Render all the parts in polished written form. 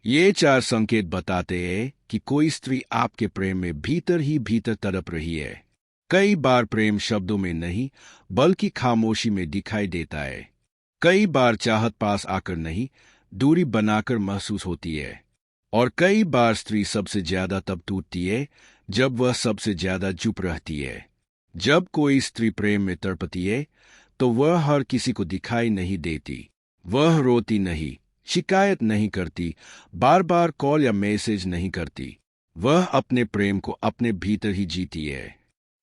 ये चार संकेत बताते हैं कि कोई स्त्री आपके प्रेम में भीतर ही भीतर तड़प रही है। कई बार प्रेम शब्दों में नहीं, बल्कि खामोशी में दिखाई देता है। कई बार चाहत पास आकर नहीं, दूरी बनाकर महसूस होती है। और कई बार स्त्री सबसे ज्यादा तब टूटती है जब वह सबसे ज्यादा चुप रहती है। जब कोई स्त्री प्रेम में तड़पती है तो वह हर किसी को दिखाई नहीं देती। वह रोती नहीं, शिकायत नहीं करती, बार बार कॉल या मैसेज नहीं करती। वह अपने प्रेम को अपने भीतर ही जीती है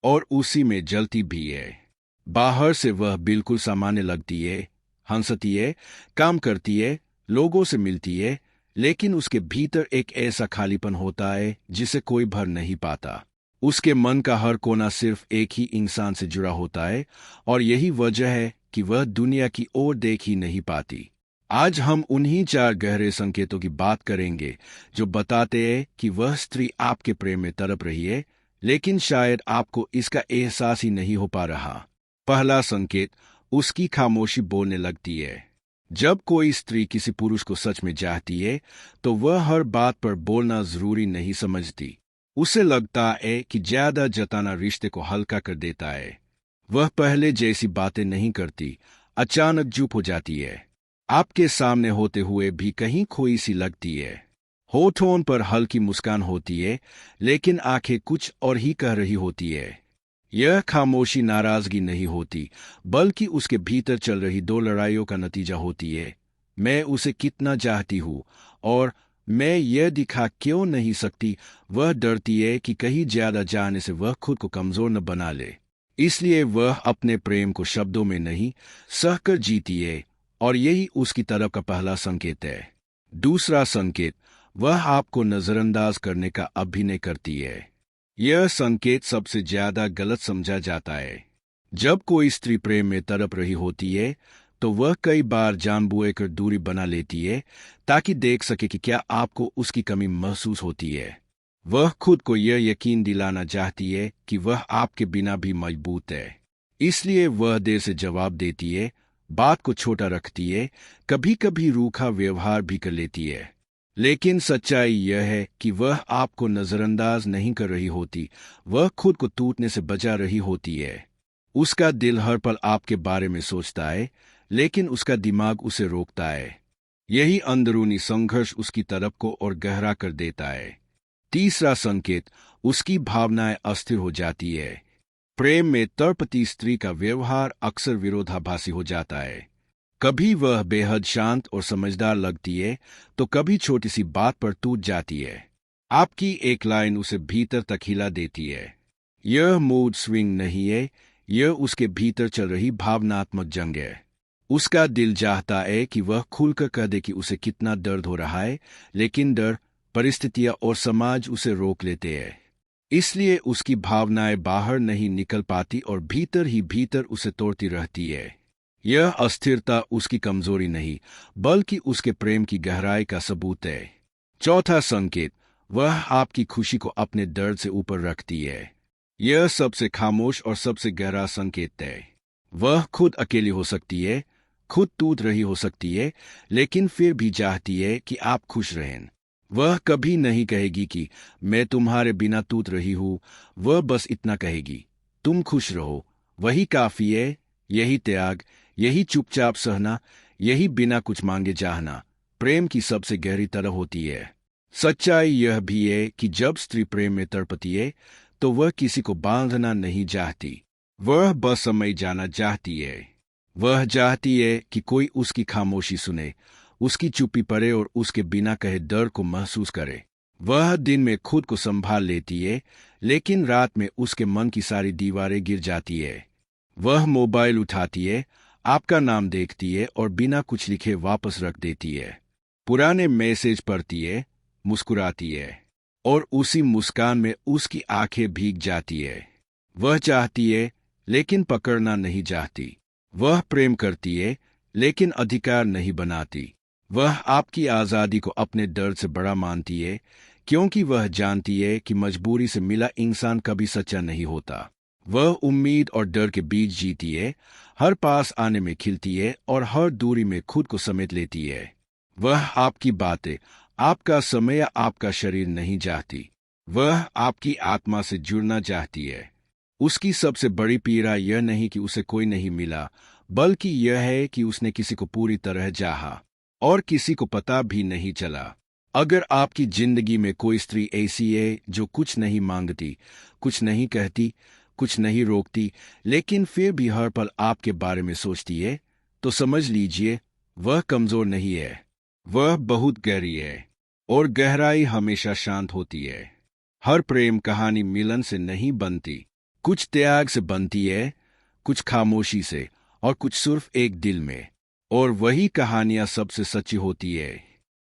और उसी में जलती भी है। बाहर से वह बिल्कुल सामान्य लगती है, हंसती है, काम करती है, लोगों से मिलती है, लेकिन उसके भीतर एक ऐसा खालीपन होता है जिसे कोई भर नहीं पाता। उसके मन का हर कोना सिर्फ एक ही इंसान से जुड़ा होता है और यही वजह है कि वह दुनिया की ओर देख ही नहीं पाती। आज हम उन्हीं चार गहरे संकेतों की बात करेंगे जो बताते हैं कि वह स्त्री आपके प्रेम में तड़प रही है, लेकिन शायद आपको इसका एहसास ही नहीं हो पा रहा। पहला संकेत, उसकी खामोशी बोलने लगती है। जब कोई स्त्री किसी पुरुष को सच में चाहती है तो वह हर बात पर बोलना जरूरी नहीं समझती। उसे लगता है कि ज्यादा जताना रिश्ते को हल्का कर देता है। वह पहले जैसी बातें नहीं करती, अचानक चुप हो जाती है। आपके सामने होते हुए भी कहीं खोई सी लगती है। होठों पर हल्की मुस्कान होती है, लेकिन आंखें कुछ और ही कह रही होती है। यह खामोशी नाराजगी नहीं होती, बल्कि उसके भीतर चल रही दो लड़ाइयों का नतीजा होती है। मैं उसे कितना चाहती हूँ और मैं यह दिखा क्यों नहीं सकती। वह डरती है कि कहीं ज्यादा जाने से वह खुद को कमजोर न बना ले। इसलिए वह अपने प्रेम को शब्दों में नहीं, सहकर जीती है, और यही उसकी तरफ का पहला संकेत है। दूसरा संकेत, वह आपको नजरअंदाज करने का अभिनय करती है। यह संकेत सबसे ज्यादा गलत समझा जाता है। जब कोई स्त्री प्रेम में तड़प रही होती है तो वह कई बार जानबूझकर दूरी बना लेती है ताकि देख सके कि क्या आपको उसकी कमी महसूस होती है। वह खुद को यह यकीन दिलाना चाहती है कि वह आपके बिना भी मजबूत है। इसलिए वह देर से जवाब देती है, बात को छोटा रखती है, कभी कभी रूखा व्यवहार भी कर लेती है। लेकिन सच्चाई यह है कि वह आपको नजरअंदाज नहीं कर रही होती, वह खुद को टूटने से बचा रही होती है। उसका दिल हर पल आपके बारे में सोचता है, लेकिन उसका दिमाग उसे रोकता है। यही अंदरूनी संघर्ष उसकी तरफ को और गहरा कर देता है। तीसरा संकेत, उसकी भावनाएं अस्थिर हो जाती है। प्रेम में तड़पती स्त्री का व्यवहार अक्सर विरोधाभासी हो जाता है। कभी वह बेहद शांत और समझदार लगती है तो कभी छोटी सी बात पर टूट जाती है। आपकी एक लाइन उसे भीतर तक हिला देती है। यह मूड स्विंग नहीं है, यह उसके भीतर चल रही भावनात्मक जंग है। उसका दिल चाहता है कि वह खुलकर कह दे कि उसे कितना दर्द हो रहा है, लेकिन डर, परिस्थितियां और समाज उसे रोक लेते हैं। इसलिए उसकी भावनाएं बाहर नहीं निकल पाती और भीतर ही भीतर उसे तोड़ती रहती है। यह अस्थिरता उसकी कमजोरी नहीं, बल्कि उसके प्रेम की गहराई का सबूत है। चौथा संकेत, वह आपकी खुशी को अपने दर्द से ऊपर रखती है। यह सबसे खामोश और सबसे गहरा संकेत है। वह खुद अकेली हो सकती है, खुद टूट रही हो सकती है, लेकिन फिर भी चाहती है कि आप खुश रहें। वह कभी नहीं कहेगी कि मैं तुम्हारे बिना टूट रही हूं। वह बस इतना कहेगी, तुम खुश रहो, वही काफी है। यही त्याग, यही चुपचाप सहना, यही बिना कुछ मांगे चाहना प्रेम की सबसे गहरी तरह होती है। सच्चाई यह भी है कि जब स्त्री प्रेम में तड़पती है तो वह किसी को बांधना नहीं चाहती। वह बस समय जाना चाहती है। वह चाहती है कि कोई उसकी खामोशी सुने, उसकी चुप्पी पड़े और उसके बिना कहे दर्द को महसूस करे। वह दिन में खुद को संभाल लेती है, लेकिन रात में उसके मन की सारी दीवारें गिर जाती है। वह मोबाइल उठाती है, आपका नाम देखती है और बिना कुछ लिखे वापस रख देती है। पुराने मैसेज पढ़ती है, मुस्कुराती है, और उसी मुस्कान में उसकी आंखें भीग जाती है। वह चाहती है, लेकिन पकड़ना नहीं चाहती। वह प्रेम करती है, लेकिन अधिकार नहीं बनाती। वह आपकी आज़ादी को अपने दर्द से बड़ा मानती है, क्योंकि वह जानती है कि मजबूरी से मिला इंसान कभी सच्चा नहीं होता। वह उम्मीद और डर के बीच जीती है, हर पास आने में खिलती है और हर दूरी में खुद को समेट लेती है। वह आपकी बातें, आपका समय या आपका शरीर नहीं चाहती, वह आपकी आत्मा से जुड़ना चाहती है। उसकी सबसे बड़ी पीड़ा यह नहीं कि उसे कोई नहीं मिला, बल्कि यह है कि उसने किसी को पूरी तरह चाहा और किसी को पता भी नहीं चला। अगर आपकी जिंदगी में कोई स्त्री ऐसी है जो कुछ नहीं मांगती, कुछ नहीं कहती, कुछ नहीं रोकती, लेकिन फिर भी हर पल आपके बारे में सोचती है, तो समझ लीजिए वह कमजोर नहीं है, वह बहुत गहरी है। और गहराई हमेशा शांत होती है। हर प्रेम कहानी मिलन से नहीं बनती, कुछ त्याग से बनती है, कुछ खामोशी से, और कुछ सिर्फ एक दिल में। और वही कहानियां सबसे सच्ची होती है।